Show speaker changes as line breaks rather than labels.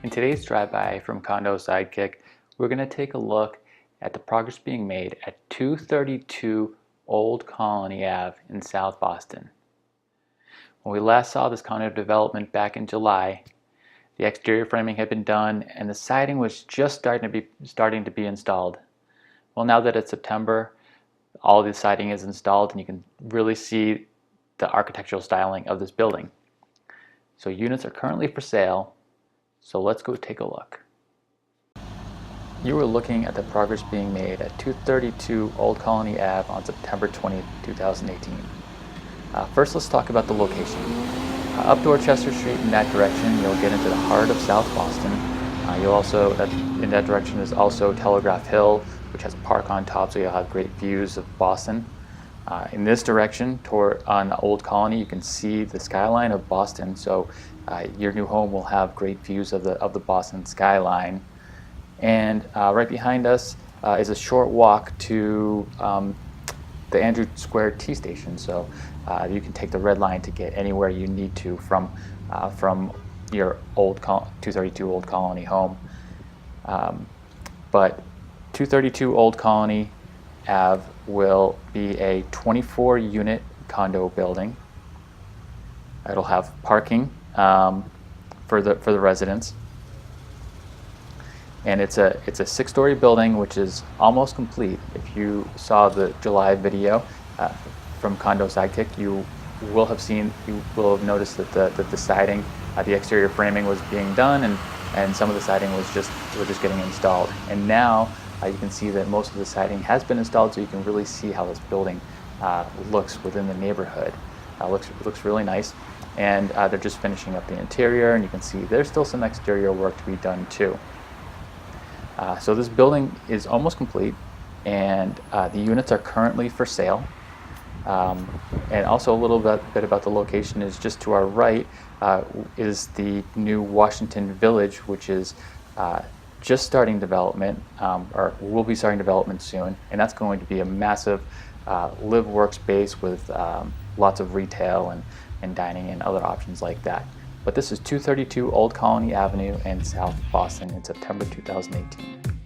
In today's drive-by from Condo Sidekick, we're going to take a look at the progress being made at 232 Old Colony Ave in South Boston. When we last saw this condo development back in July, the exterior framing had been done and the siding was just starting to be installed. Well, now that it's September, all the siding is installed and you can really see the architectural styling of this building. So units are currently for sale. So let's go take a look. You were looking at the progress being made at 232 Old Colony Ave on September 20th, 2018. First, let's talk about the location. Up Dorchester Street in that direction, you'll get into the heart of South Boston. You'll also, in that direction is also Telegraph Hill, which has a park on top, so you'll have great views of Boston. In this direction, on Old Colony, you can see the skyline of Boston. So your new home will have great views of the Boston skyline. And right behind us is a short walk to the Andrew Square T station. So you can take the red line to get anywhere you need to from your 232 Old Colony home. But 232 Old Colony Ave will be a 24-unit condo building. It'll have parking for the residents, and it's a 6-story building, which is almost complete. If you saw the July video from Condo Sidekick, you will have noticed that the siding, the exterior framing was being done, and some of the siding was just getting installed. And now you can see that most of the siding has been installed, so you can really see how this building looks within the neighborhood. Looks really nice, and they're just finishing up the interior, and you can see there's still some exterior work to be done too. So this building is almost complete, and the units are currently for sale. And also a little bit about the location is just to our right is the new Washington Village, which is just starting development, or will be starting development soon, and that's going to be a massive live workspace with lots of retail and dining and other options like that. But this is 232 Old Colony Avenue in South Boston in September 2018.